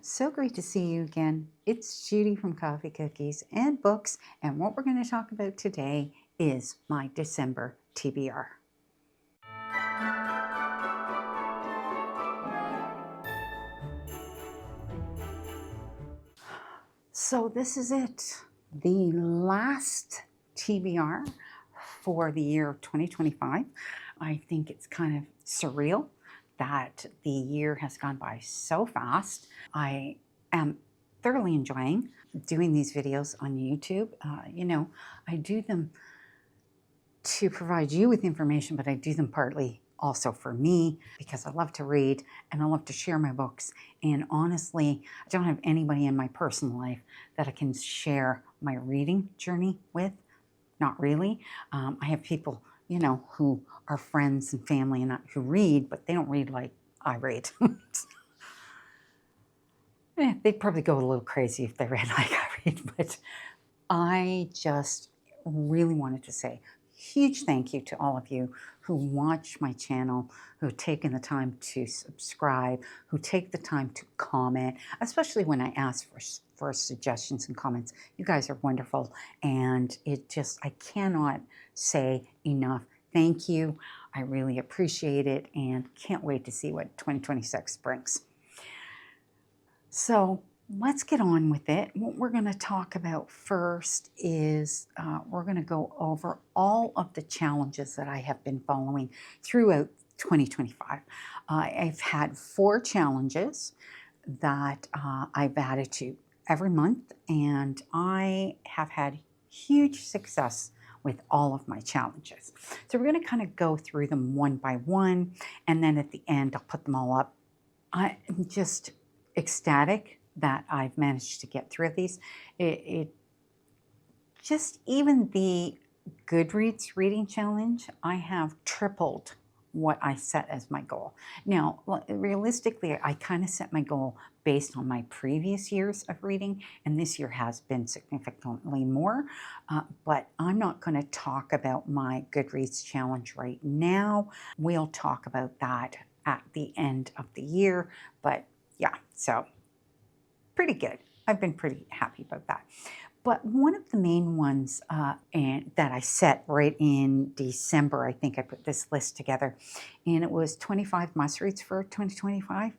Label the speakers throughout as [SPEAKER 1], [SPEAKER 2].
[SPEAKER 1] So great to see you again. It's Judy from Coffee Cookies and Books, and what we're going to talk about today is my December TBR. So this is it, the last TBR for the year of 2025. I think it's kind of surreal that the year has gone by so fast. I am thoroughly enjoying doing these videos on YouTube. I do them to provide you with information, but I do them partly also for me because I love to read and I love to share my books. And honestly, I don't have anybody in my personal life that I can share my reading journey with. Not really. I have people, who are friends and family and who read, but they don't read like I read. They'd probably go a little crazy if they read like I read, but I just really wanted to say huge thank you to all of you who watch my channel, who have taken the time to subscribe, who take the time to comment, especially when I ask for suggestions and comments. You guys are wonderful, and I cannot say enough thank you. I really appreciate it and can't wait to see what 2026 brings. So let's get on with it. What we're going to talk about first is we're going to go over all of the challenges that I have been following throughout 2025. I've had 4 challenges that I've added to every month, and I have had huge success with all of my challenges. So we're going to kind of go through them one by one, and then at the end I'll put them all up. I'm just ecstatic that I've managed to get through these. Just even the Goodreads reading challenge, I have tripled what I set as my goal. Now, realistically, I kind of set my goal based on my previous years of reading, and this year has been significantly more, but I'm not going to talk about my Goodreads challenge right now. We'll talk about that at the end of the year, but yeah, so pretty good. I've been pretty happy about that. But one of the main ones that I set right in December, I think I put this list together, and it was 25 must-reads for 2025.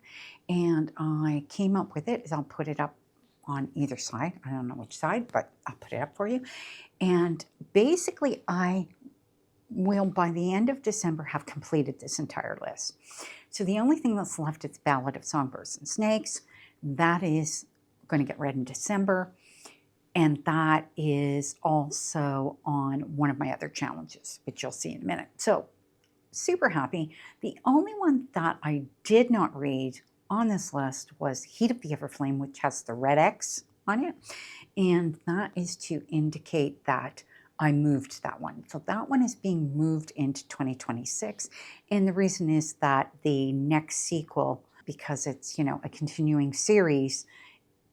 [SPEAKER 1] And I came up with it. I'll put it up on either side. I don't know which side, but I'll put it up for you. And basically, I will, by the end of December, have completed this entire list. So the only thing that's left is Ballad of Songbirds and Snakes. That is going to get read in December. And that is also on one of my other challenges, which you'll see in a minute. So super happy. The only one that I did not read on this list was Heat of the Everflame, which has the red X on it. And that is to indicate that I moved that one. So that one is being moved into 2026. And the reason is that the next sequel, because it's, a continuing series,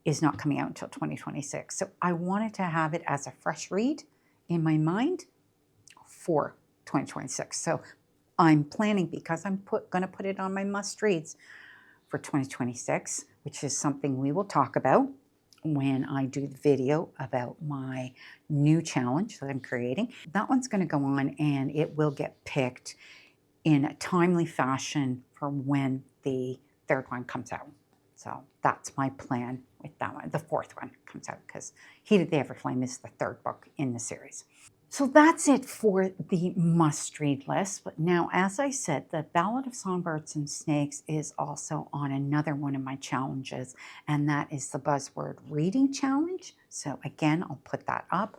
[SPEAKER 1] is not coming out until 2026. So I wanted to have it as a fresh read in my mind for 2026. So I'm planning, because I'm going to put it on my must-reads for 2026, which is something we will talk about when I do the video about my new challenge that I'm creating. That one's going to go on, and it will get picked in a timely fashion for when the 3rd one comes out. So that's my plan with that one. The 4th one comes out because Heat of the Everflame is the 3rd book in the series. So that's it for the must-read list. But now, as I said, the Ballad of Songbirds and Snakes is also on another one of my challenges, and that is the Buzzword Reading Challenge. So again, I'll put that up.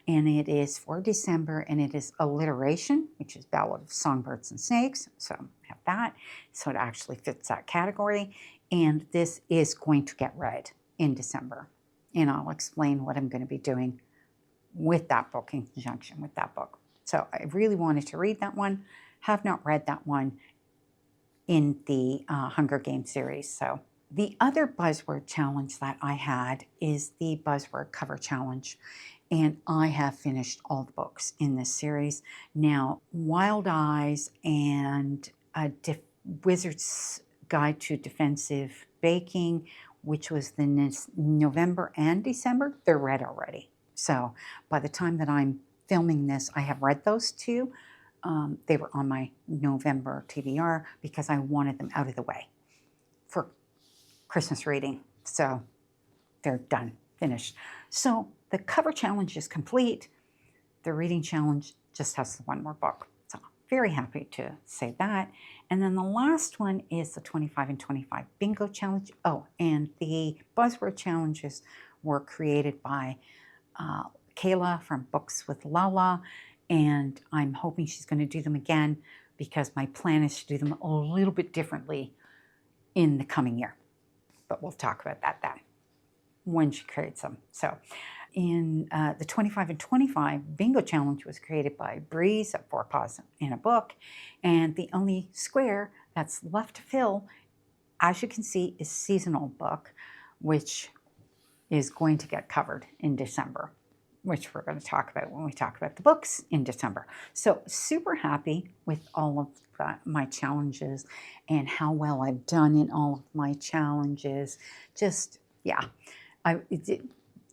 [SPEAKER 1] And it is for December, and it is alliteration, which is Ballad of Songbirds and Snakes. So I have that. So it actually fits that category. And this is going to get read in December. And I'll explain what I'm going to be doing with that book in conjunction with that book. So I really wanted to read that one. Have not read that one in the Hunger Games series. So the other buzzword challenge that I had is the Buzzword Cover Challenge. And I have finished all the books in this series. Now, Wild Eyes and Wizard's Guide to Defensive Baking which was the November and December, they're read already. So by the time that I'm filming this, I have read those two. They were on my November TBR because I wanted them out of the way for Christmas reading. So they're done, finished. So the cover challenge is complete. The reading challenge just has one more book. So very happy to say that. And then the last one is the 25 and 25 bingo challenge. Oh, and the buzzword challenges were created by Kayla from Books with Lala, and I'm hoping she's going to do them again because my plan is to do them a little bit differently in the coming year. But we'll talk about that then when she creates them. So in the 25 and 25 bingo challenge was created by Breeze at Four Paws in a Book, and the only square that's left to fill, as you can see, is seasonal book, which is going to get covered in December, which we're going to talk about when we talk about the books in December. So super happy with all of my challenges and how well I've done in all of my challenges. Just, yeah, I've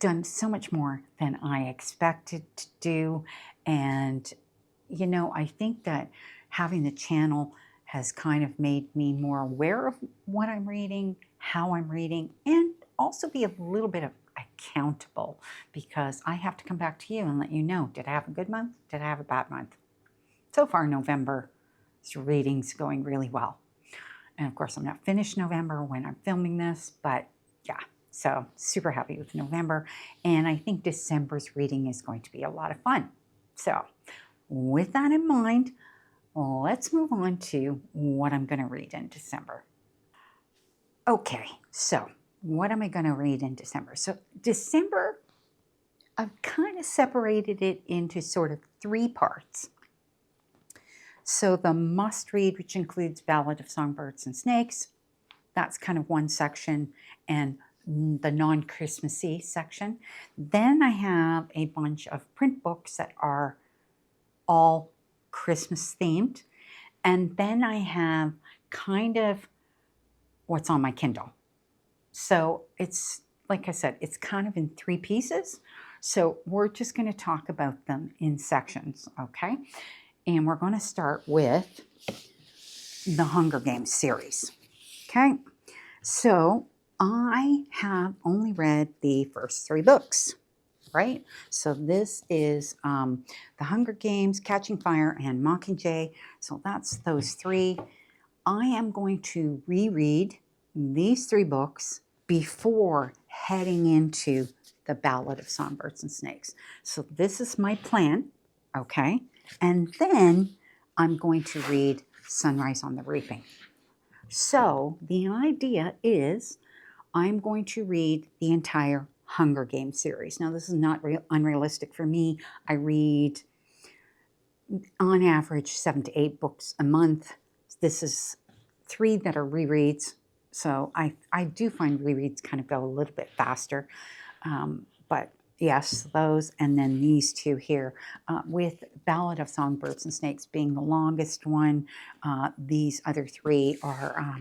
[SPEAKER 1] done so much more than I expected to do. And, you know, I think that having the channel has kind of made me more aware of what I'm reading, how I'm reading, and also be a little bit of accountable, because I have to come back to you and let you know, did I have a good month? Did I have a bad month? So far, November's reading's going really well. And of course, I'm not finished November when I'm filming this, but yeah, so super happy with November. And I think December's reading is going to be a lot of fun. So with that in mind, let's move on to what I'm going to read in December. Okay, so what am I going to read in December? So December, I've kind of separated it into sort of three parts. So the must read, which includes Ballad of Songbirds and Snakes, that's kind of one section, and the non-Christmassy section. Then I have a bunch of print books that are all Christmas themed. And then I have kind of what's on my Kindle. So it's, like I said, it's kind of in three pieces. So we're just going to talk about them in sections, okay? And we're going to start with the Hunger Games series, okay? So I have only read the first three books, right? So this is The Hunger Games, Catching Fire, and Mockingjay. So that's those three. I am going to reread these three books before heading into the Ballad of Songbirds and Snakes. So this is my plan, okay? And then I'm going to read Sunrise on the Reaping. So the idea is I'm going to read the entire Hunger Games series. Now, this is not unrealistic for me. I read, on average, 7 to 8 books a month. This is 3 that are rereads. So I do find rereads kind of go a little bit faster. But yes, those, and then these 2 here, with Ballad of Songbirds and Snakes being the longest one. These other 3 are,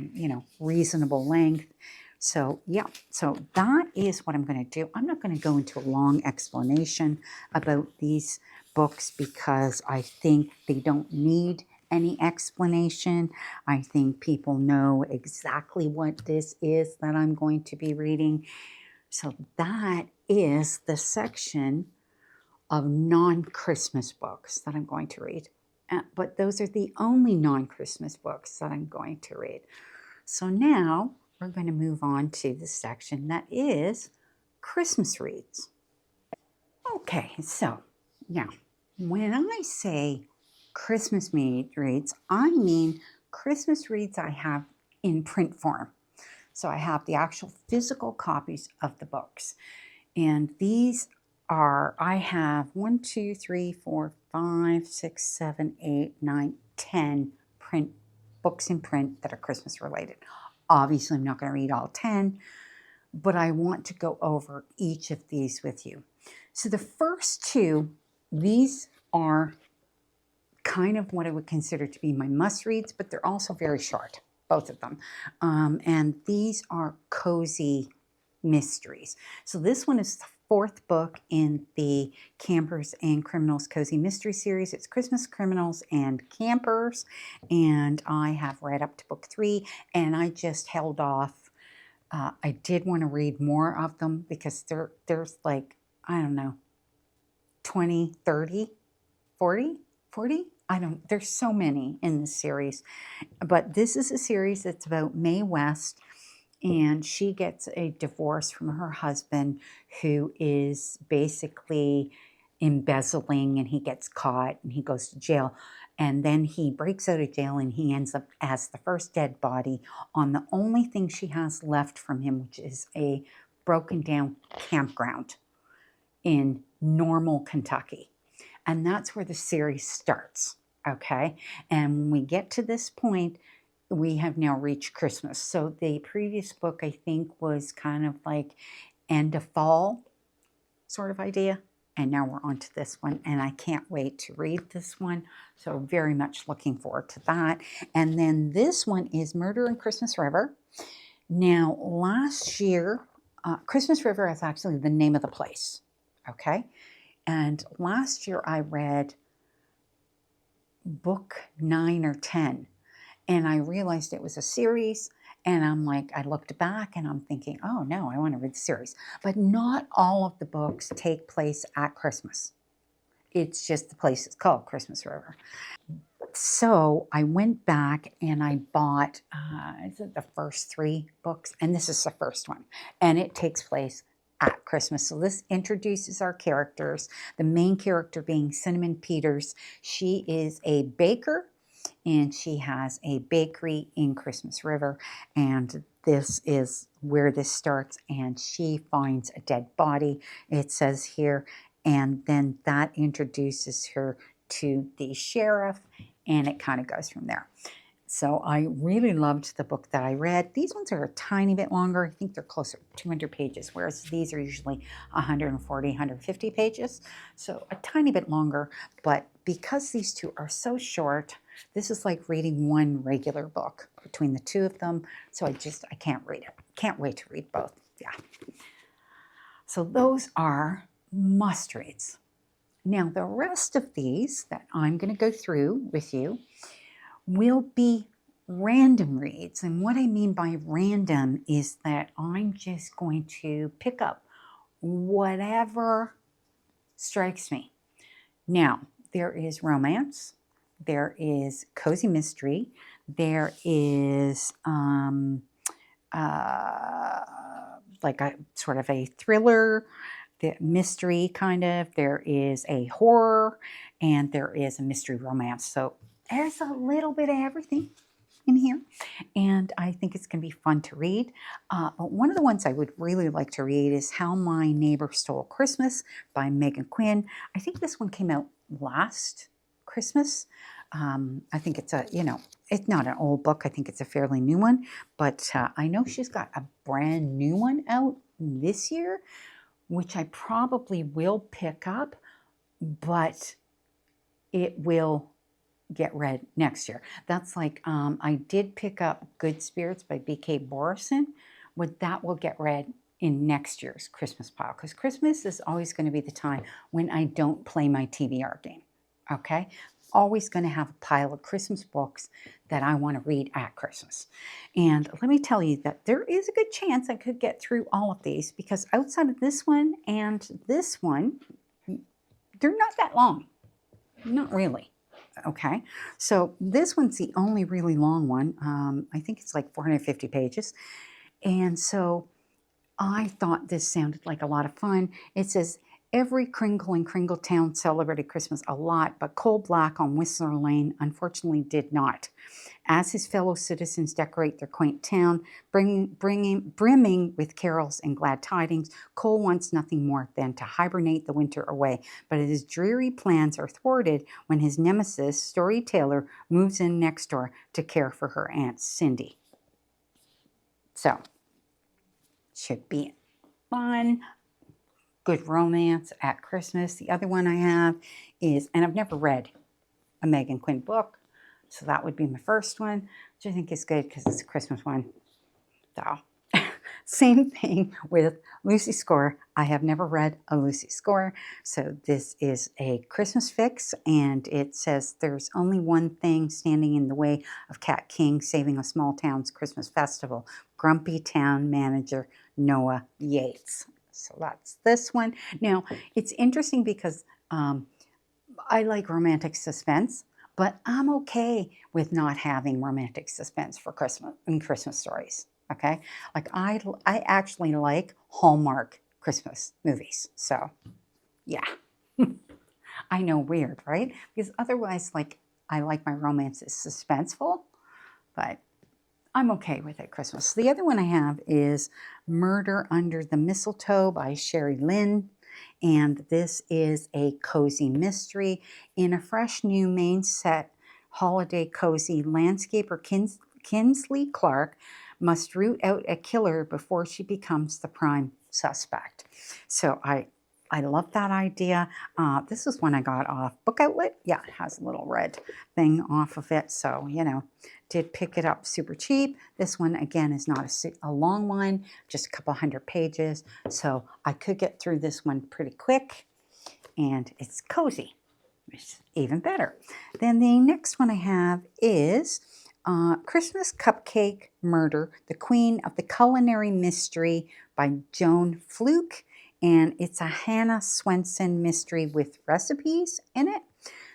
[SPEAKER 1] reasonable length. So yeah, so that is what I'm going to do. I'm not going to go into a long explanation about these books because I think they don't need any explanation. I think people know exactly what this is that I'm going to be reading. So that is the section of non-Christmas books that I'm going to read. But those are the only non-Christmas books that I'm going to read. So now we're going to move on to the section that is Christmas reads. Okay, so now when I say Christmas reads, I mean Christmas reads I have in print form. So I have the actual physical copies of the books. And these are, I have 1, 2, 3, 4, 5, 6, 7, 8, 9, 10 print books in print that are Christmas related. Obviously, I'm not going to read all 10, but I want to go over each of these with you. So the first 2, these are kind of what I would consider to be my must-reads, but they're also very short, both of them. And these are cozy mysteries. So this one is the fourth book in the Campers and Criminals Cozy Mystery Series. It's Christmas Criminals and Campers, and I have read up to book 3, and I just held off. I did want to read more of them because there's like, I don't know, 20, 30, 40, 40? There's so many in this series. But this is a series that's about Mae West, and she gets a divorce from her husband, who is basically embezzling, and he gets caught and he goes to jail. And then he breaks out of jail and he ends up as the first dead body on the only thing she has left from him, which is a broken down campground in Normal, Kentucky. And that's where the series starts, okay? And when we get to this point, we have now reached Christmas. So the previous book, I think, was kind of like end of fall sort of idea. And now we're on to this one, and I can't wait to read this one. So very much looking forward to that. And then this one is Murder in Christmas River. Now, last year, Christmas River is actually the name of the place, okay? And last year I read book 9 or 10, and I realized it was a series, and I'm like, I looked back and I'm thinking, oh no, I want to read the series. But not all of the books take place at Christmas. It's just the place is called Christmas River. So I went back and I bought the first 3 books, and this is the first one, and it takes place at Christmas. So this introduces our characters, the main character being Cinnamon Peters. She is a baker, and she has a bakery in Christmas River, and this is where this starts, and she finds a dead body, it says here, and then that introduces her to the sheriff, and it kind of goes from there. So I really loved the book that I read. These ones are a tiny bit longer. I think they're closer to 200 pages, whereas these are usually 140, 150 pages. So a tiny bit longer, but because these two are so short, this is like reading one regular book between the two of them. So I can't read it. Can't wait to read both. Yeah. So those are must reads. Now the rest of these that I'm going to go through with you will be random reads. And what I mean by random is that I'm just going to pick up whatever strikes me. Now, there is romance, there is cozy mystery, there is like a sort of a thriller, the mystery kind of, there is a horror, and there is a mystery romance. So there's a little bit of everything in here, and I think it's going to be fun to read. But one of the ones I would really like to read is How My Neighbor Stole Christmas by Megan Quinn. I think this one came out last Christmas. I think it's it's not an old book. I think it's a fairly new one, but I know she's got a brand new one out this year, which I probably will pick up, but it will get read next year. That's like, I did pick up Good Spirits by B.K. Borison, but that will get read in next year's Christmas pile, because Christmas is always going to be the time when I don't play my TBR game, okay? Always going to have a pile of Christmas books that I want to read at Christmas. And let me tell you that there is a good chance I could get through all of these, because outside of this one and this one, they're not that long. Not really. Okay, so this one's the only really long one. I think it's like 450 pages. And so I thought this sounded like a lot of fun. It says, every Kringle in Kringletown celebrated Christmas a lot, but Coal Black on Whistler Lane unfortunately did not. As his fellow citizens decorate their quaint town, brimming with carols and glad tidings, Cole wants nothing more than to hibernate the winter away. But his dreary plans are thwarted when his nemesis, Story Taylor, moves in next door to care for her Aunt Cindy. So, should be fun. Good romance at Christmas. The other one I have is, and I've never read a Megan Quinn book, so that would be my first one, which I think is good because it's a Christmas one. So Same thing with Lucy Score. I have never read a Lucy Score, so this is a Christmas fix, and it says there's only one thing standing in the way of Cat King saving a small town's Christmas festival: grumpy town manager Noah Yates. So that's this one. Now, it's interesting because I like romantic suspense, but I'm okay with not having romantic suspense for Christmas in Christmas stories. Okay, like I actually like Hallmark Christmas movies. So yeah, I know, weird, right? Because otherwise, like, I like my romances suspenseful, but I'm okay with it Christmas. The other one I have is Murder Under the Mistletoe by Sherry Lynn. And this is a cozy mystery in a fresh new main set holiday cozy. Landscaper Kinsley Clark must root out a killer before she becomes the prime suspect. So I love that idea. This is one I got off Book Outlet. Yeah, it has a little red thing off of it. So, you know, did pick it up super cheap. This one, again, is not a long one, just a couple hundred pages. So I could get through this one pretty quick. And it's cozy, which is even better. Then the next one I have is Christmas Cupcake Murder, The Queen of the Culinary Mystery by Joan Fluke. And it's a Hannah Swenson mystery with recipes in it.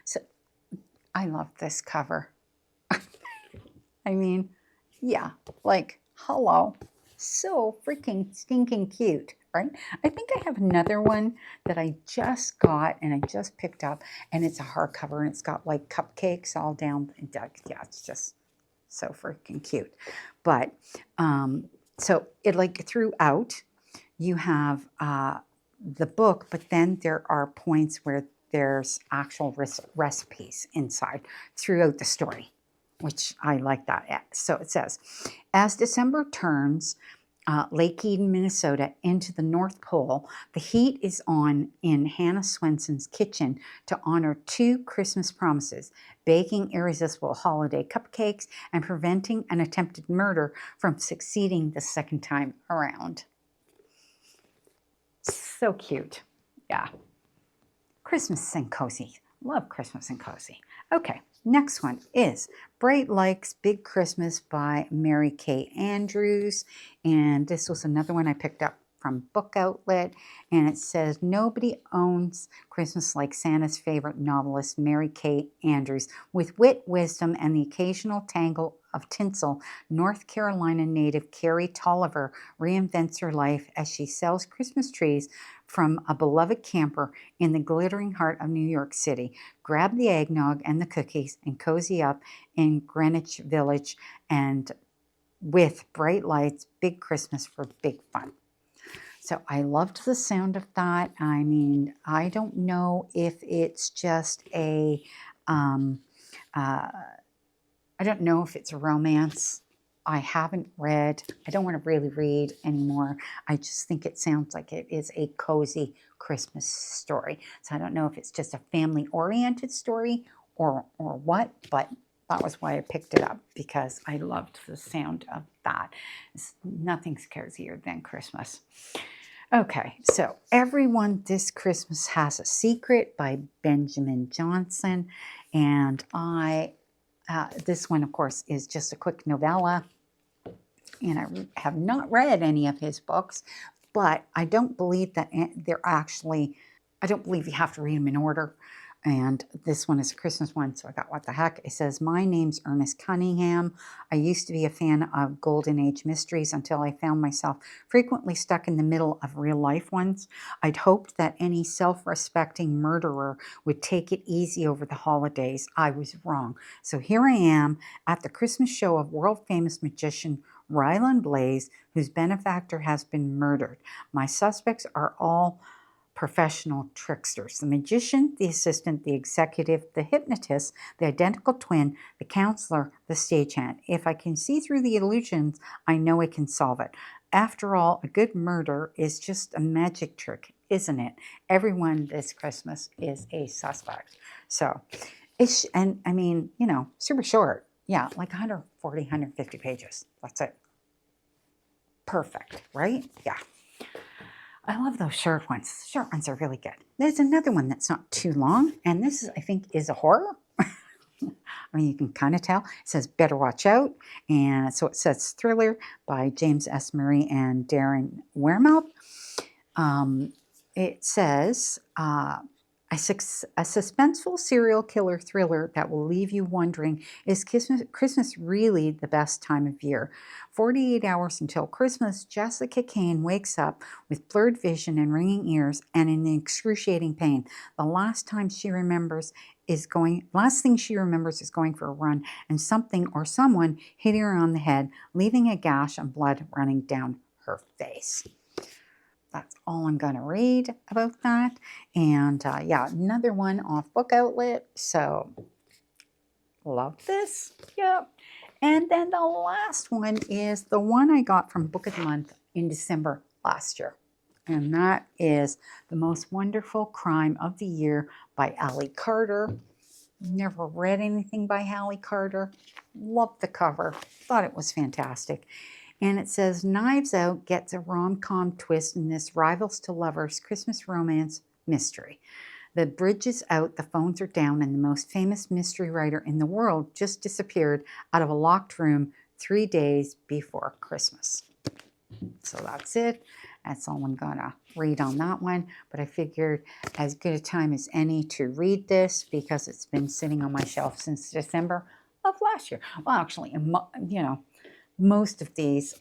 [SPEAKER 1] So I love this cover. I mean, yeah, like, hello. So freaking stinking cute, right? I think I have another one that I just got and I just picked up, and it's a hardcover, and it's got like cupcakes all down. Yeah, it's just so freaking cute. But so it, like, throughout, you have the book, but then there are points where there's actual recipes inside throughout the story, which I like that. So it says, as December turns Lake Eden, Minnesota into the North Pole, the heat is on in Hannah Swenson's kitchen to honor two Christmas promises: baking irresistible holiday cupcakes and preventing an attempted murder from succeeding the second time around. So cute. Yeah. Christmas and cozy. Love Christmas and cozy. Okay, next one is Bright Lights Big Christmas by Mary Kay Andrews. And this was another one I picked up from Book Outlet. And it says, nobody owns Christmas like Santa's favorite novelist, Mary Kay Andrews. With wit, wisdom, and the occasional tangle of tinsel, North Carolina native Carrie Tolliver reinvents her life as she sells Christmas trees from a beloved camper in the glittering heart of New York City. Grab the eggnog and the cookies and cozy up in Greenwich Village and with Bright Lights Big Christmas for big fun. So I loved the sound of that. I mean, I don't know if it's just a, I don't know if it's a romance. I haven't read. I don't want to really read anymore. I just think it sounds like it is a cozy Christmas story. So I don't know if it's just a family-oriented story or what, but that was why I picked it up, because I loved the sound of that. Nothing's cozier than Christmas. Okay, so Everyone This Christmas Has a Secret by Benjamin Johnson. And this one, of course, is just a quick novella. And I have not read any of his books, but I don't believe that they're actually, I don't believe you have to read them in order. And this one is a Christmas one, so I got What the Heck. It says, my name's Ernest Cunningham. I used to be a fan of Golden Age mysteries until I found myself frequently stuck in the middle of real life ones. I'd hoped that any self-respecting murderer would take it easy over the holidays. I was wrong. So here I am at the Christmas show of world-famous magician Ryland Blaze, whose benefactor has been murdered. My suspects are all professional tricksters: the magician, the assistant, the executive, the hypnotist, the identical twin, the counselor, the stagehand. If I can see through the illusions, I know I can solve it. After all, a good murder is just a magic trick, isn't it? Everyone this Christmas is a suspect. So, and I mean, you know, super short. Yeah, like 140, 150 pages. That's it. perfect, right? Yeah. I love those short ones. Short ones are really good. There's another one that's not too long, and this is, I think, is a horror. I mean, you can kind of tell. It says Better Watch Out. And so it says Thriller by James S. Murray and Darren Wehrmouth. It says a suspenseful serial killer thriller that will leave you wondering, is Christmas really the best time of year? 48 hours until Christmas, Jessica Kane wakes up with blurred vision and ringing ears and in excruciating pain. The last thing she remembers is going for a run and something or someone hitting her on the head, leaving a gash and blood running down her face. That's all I'm going to read about that. And yeah, another one off Book Outlet. So love this. Yep. And then the last one is the one I got from Book of the Month in December last year. And that is The Most Wonderful Crime of the Year by Allie Carter. Never read anything by Allie Carter. Loved the cover. Thought it was fantastic. And it says, Knives Out gets a rom-com twist in this rivals to lovers Christmas romance mystery. The bridge is out, the phones are down, and the most famous mystery writer in the world just disappeared out of a locked room 3 days before Christmas. So that's it. That's all I'm going to read on that one. But I figured as good a time as any to read this because it's been sitting on my shelf since December of last year. Well, actually, you know, most of these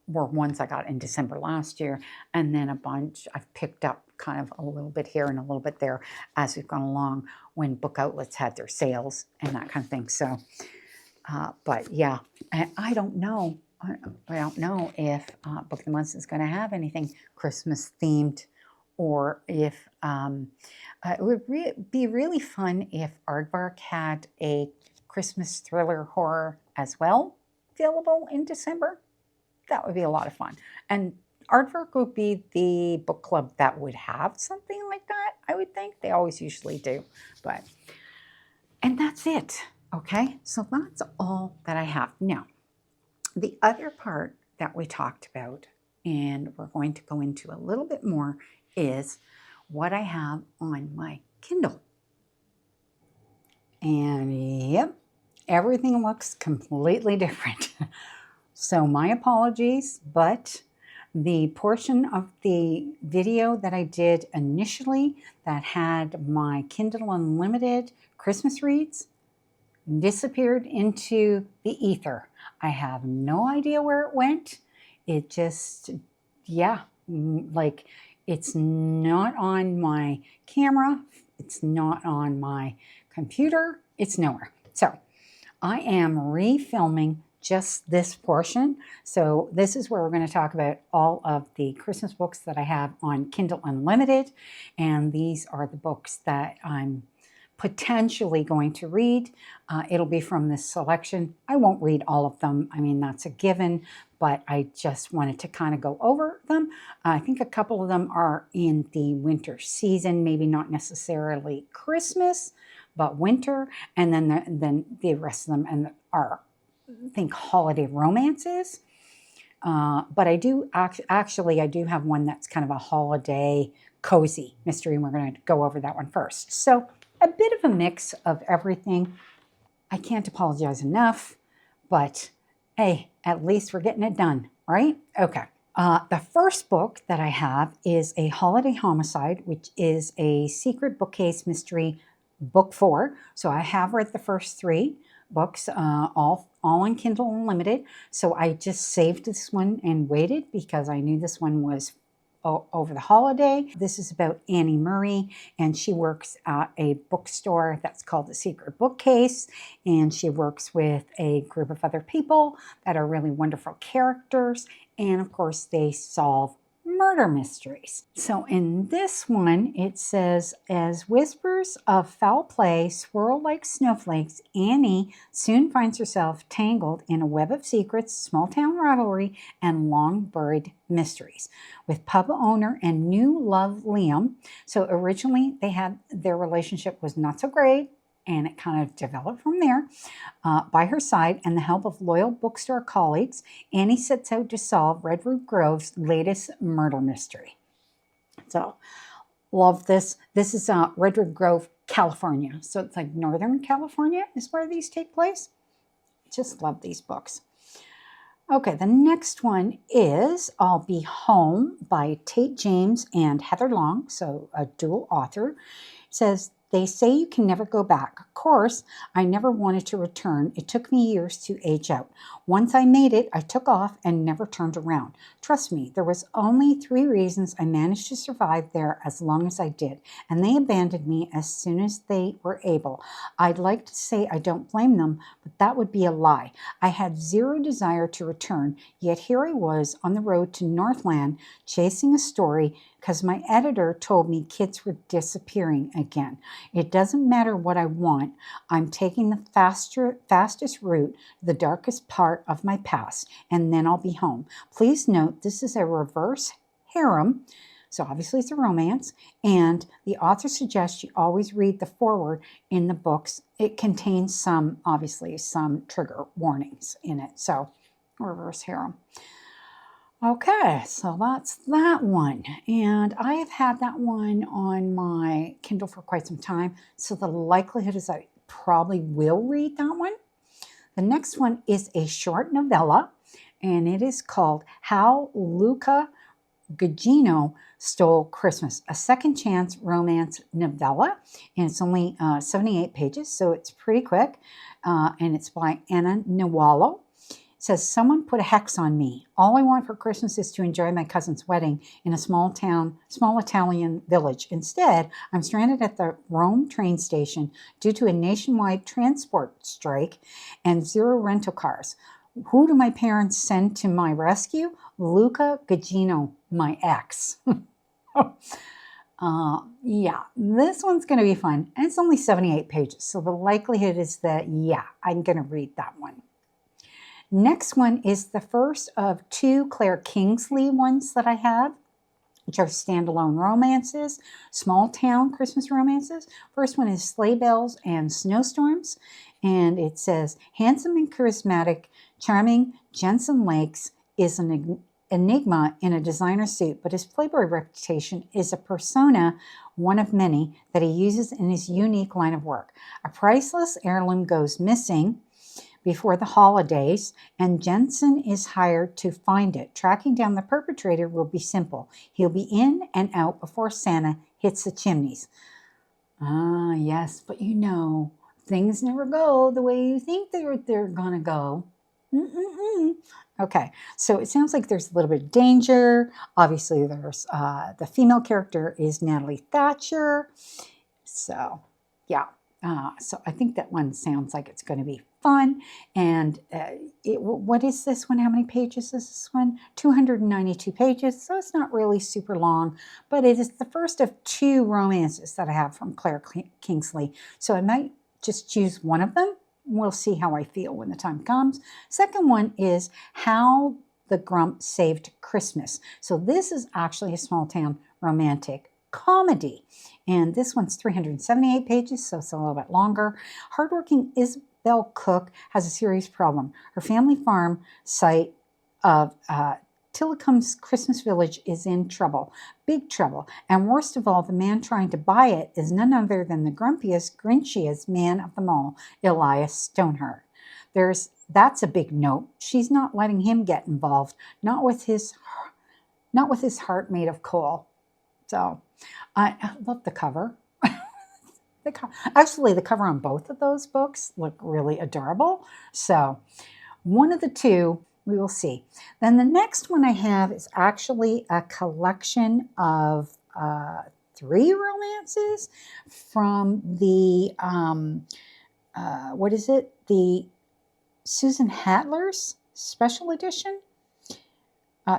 [SPEAKER 1] were ones I got in December last year, and then a bunch I've picked up kind of a little bit here and a little bit there as we've gone along when book outlets had their sales and that kind of thing. So, but yeah, I don't know. I don't know if Book of the Month is going to have anything Christmas themed, or if it would be really fun if Aardvark had a Christmas thriller horror as well available in December. That would be a lot of fun. And Aardvark would be the book club that would have something like that, I would think. They always usually do. And that's it. Okay, so that's all that I have. Now, the other part that we talked about, and we're going to go into a little bit more, is what I have on my Kindle. And yep, everything looks completely different. So my apologies, but the portion of the video that I did initially that had my Kindle Unlimited Christmas reads disappeared into the ether. I have no idea where it went. It just, yeah, like it's not on my camera. It's not on my computer. It's nowhere. So I am refilming just this portion. So this is where we're going to talk about all of the Christmas books that I have on Kindle Unlimited. And these are the books that I'm potentially going to read. It'll be from this selection. I won't read all of them. I mean, that's a given, but I just wanted to kind of go over them. I think a couple of them are in the winter season, maybe not necessarily Christmas, but winter. And then the rest of them are, I think, holiday romances. But I do actually, I do have one that's kind of a holiday cozy mystery, and we're going to go over that one first. So a bit of a mix of everything. I can't apologize enough, but hey, at least we're getting it done, right? Okay. The first book that I have is A Holiday Homicide, which is a secret bookcase mystery, book 4. So I have read the first 3 books, all on Kindle Unlimited. So I just saved this one and waited because I knew this one was over the holiday. This is about Annie Murray, and she works at a bookstore that's called The Secret Bookcase, and she works with a group of other people that are really wonderful characters, and of course they solve murder mysteries. So in this one, it says, as whispers of foul play swirl like snowflakes, Annie soon finds herself tangled in a web of secrets, small-town rivalry, and long-buried mysteries. With pub owner and new love Liam, so originally their relationship was not so great. and it kind of developed from there. By her side and the help of loyal bookstore colleagues, Annie sets out to solve Redwood Grove's latest murder mystery. So, love this. This is Redwood Grove, California. So it's like Northern California is where these take place. Just love these books. Okay, the next one is I'll Be Home by Tate James and Heather Long, so a dual author. It says, they say you can never go back. Of course, I never wanted to return. It took me years to age out. Once I made it, I took off and never turned around. Trust me, there was only 3 reasons I managed to survive there as long as I did, and they abandoned me as soon as they were able. I'd like to say I don't blame them, but that would be a lie. I had zero desire to return, yet here I was on the road to Northland chasing a story because my editor told me kids were disappearing again. It doesn't matter what I want. I'm taking the fastest route to the darkest part of my past, and then I'll be home. Please note, this is a reverse harem, so obviously it's a romance, and the author suggests you always read the foreword in the books. It contains obviously some trigger warnings in it, so reverse harem. Okay, so that's that one. And I have had that one on my Kindle for quite some time, so the likelihood is I probably will read that one. The next one is a short novella, and it is called How Luca Gugino Stole Christmas, a second chance romance novella, and it's only 78 pages, so it's pretty quick, and it's by Anna Nawalo. Says, someone put a hex on me. All I want for Christmas is to enjoy my cousin's wedding in a small Italian village. Instead, I'm stranded at the Rome train station due to a nationwide transport strike and 0 rental cars. Who do my parents send to my rescue? Luca Gugino, my ex. Yeah, this one's going to be fun. And it's only 78 pages, so the likelihood is that, yeah, I'm going to read that one. Next one is the first of 2 Claire Kingsley ones that I have, which are standalone romances, small town Christmas romances. First one is Sleigh Bells and Snowstorms, and it says, handsome and charismatic, charming Jensen Lakes is an enigma in a designer suit, but his Playboy reputation is a persona, one of many, that he uses in his unique line of work. A priceless heirloom goes missing before the holidays, and Jensen is hired to find it. Tracking down the perpetrator will be simple. He'll be in and out before Santa hits the chimneys. Yes, but you know, things never go the way you think they're gonna go. Okay, so it sounds like there's a little bit of danger. Obviously, there's the female character is Natalie Thatcher. So, yeah. So I think that one sounds like it's going to be fun. And what is this one? How many pages is this one? 292 pages. So it's not really super long, but it is the first of 2 romances that I have from Claire Kingsley. So I might just choose one of them. We'll see how I feel when the time comes. Second one is How the Grump Saved Christmas. So this is actually a small town romantic comedy. And this one's 378 pages, so it's a little bit longer. Hardworking Isabel Cook has a serious problem. Her family farm site of Tillicum's Christmas Village is in trouble, big trouble. And worst of all, the man trying to buy it is none other than the grumpiest, grinchiest man of them all, Elias Stoneheart. That's a big note. She's not letting him get involved, not with his heart made of coal. So I love the cover. Actually, the cover on both of those books look really adorable. So one of the 2, we will see. Then the next one I have is actually a collection of 3 romances from the, the Susan Hatler's special edition.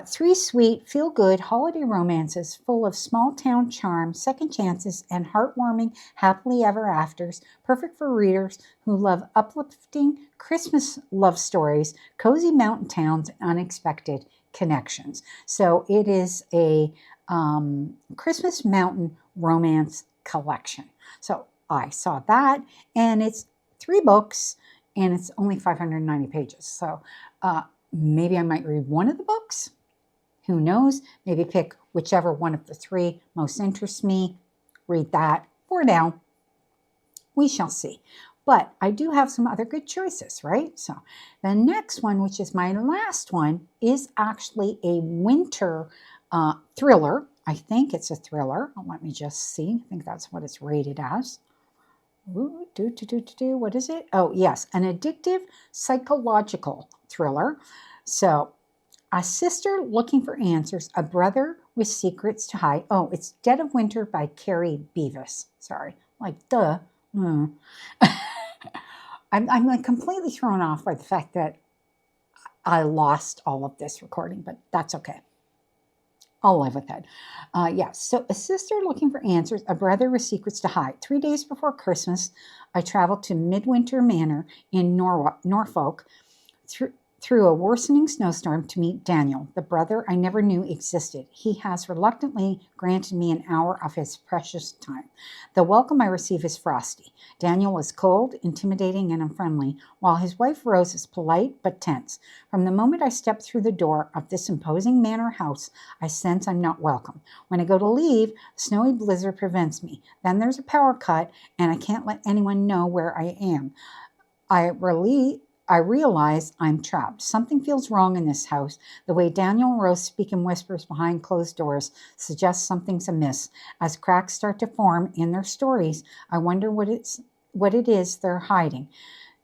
[SPEAKER 1] 3 sweet, feel-good holiday romances full of small-town charm, second chances, and heartwarming happily ever afters, perfect for readers who love uplifting Christmas love stories, cozy mountain towns, and unexpected connections. So it is a Christmas mountain romance collection. So I saw that, and it's 3 books, and it's only 590 pages. So maybe I might read one of the books. Who knows? Maybe pick whichever one of the 3 most interests me. Read that. For now, we shall see. But I do have some other good choices, right? So the next one, which is my last one, is actually a winter thriller. I think it's a thriller. Let me just see. I think that's what it's rated as. Ooh, what is it? Oh, yes, an addictive psychological thriller. So, a sister looking for answers, a brother with secrets to hide. Oh, it's Dead of Winter by Carrie Beavis. Sorry, like duh. I'm like completely thrown off by the fact that I lost all of this recording, but that's okay. I'll live with it. Yes, so a sister looking for answers, a brother with secrets to hide. 3 days before Christmas, I traveled to Midwinter Manor in Norfolk through a worsening snowstorm to meet Daniel, the brother I never knew existed. He has reluctantly granted me an hour of his precious time. The welcome I receive is frosty. Daniel is cold, intimidating, and unfriendly, while his wife Rose is polite but tense. From the moment I step through the door of this imposing manor house, I sense I'm not welcome. When I go to leave, a snowy blizzard prevents me. Then there's a power cut, and I can't let anyone know where I am. I realize I'm trapped. Something feels wrong in this house. The way Daniel and Rose speak in whispers behind closed doors suggests something's amiss. As cracks start to form in their stories, I wonder what it is they're hiding.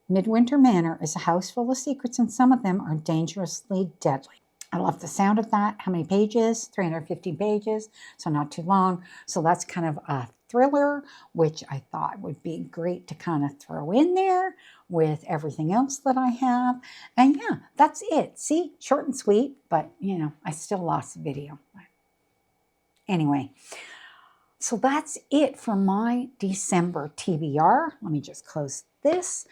[SPEAKER 1] Midwinter Manor is a house full of secrets, and some of them are dangerously deadly. I love the sound of that. How many pages? 350 pages, so not too long. So that's kind of a thriller, which I thought would be great to kind of throw in there with everything else that I have. And yeah, that's it. See, short and sweet, but you know, I still lost the video. Anyway, so that's it for my December TBR. Let me just close this.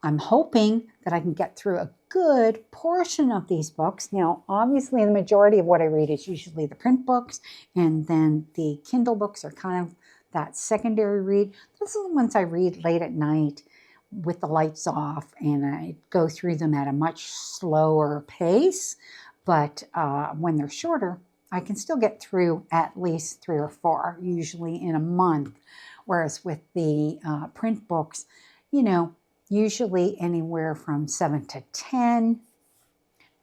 [SPEAKER 1] I'm hoping that I can get through a good portion of these books. Now, obviously, the majority of what I read is usually the print books, and then the Kindle books are kind of that secondary read. Those are the ones I read late at night with the lights off, and I go through them at a much slower pace. But when they're shorter, I can still get through at least 3 or 4, usually in a month. Whereas with the print books, you know, usually anywhere from 7 to 10.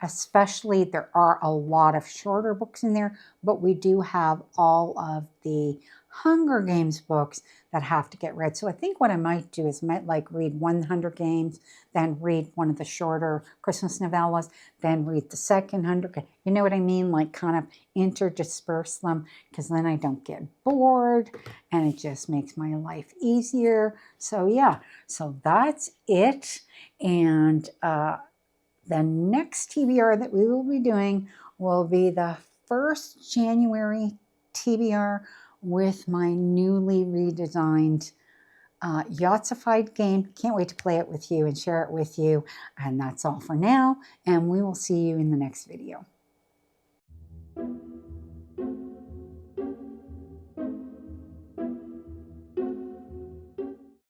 [SPEAKER 1] Especially, there are a lot of shorter books in there, but we do have all of the Hunger Games books that have to get read. So I think what I might do is read 100 Games, then read one of the shorter Christmas novellas, then read the second 100. You know what I mean? Like kind of interdisperse them, because then I don't get bored and it just makes my life easier. So yeah, so that's it. And the next TBR that we will be doing will be the 1st January TBR with my newly redesigned Yahtzee game. Can't wait to play it with you and share it with you. And that's all for now. And we will see you in the next video.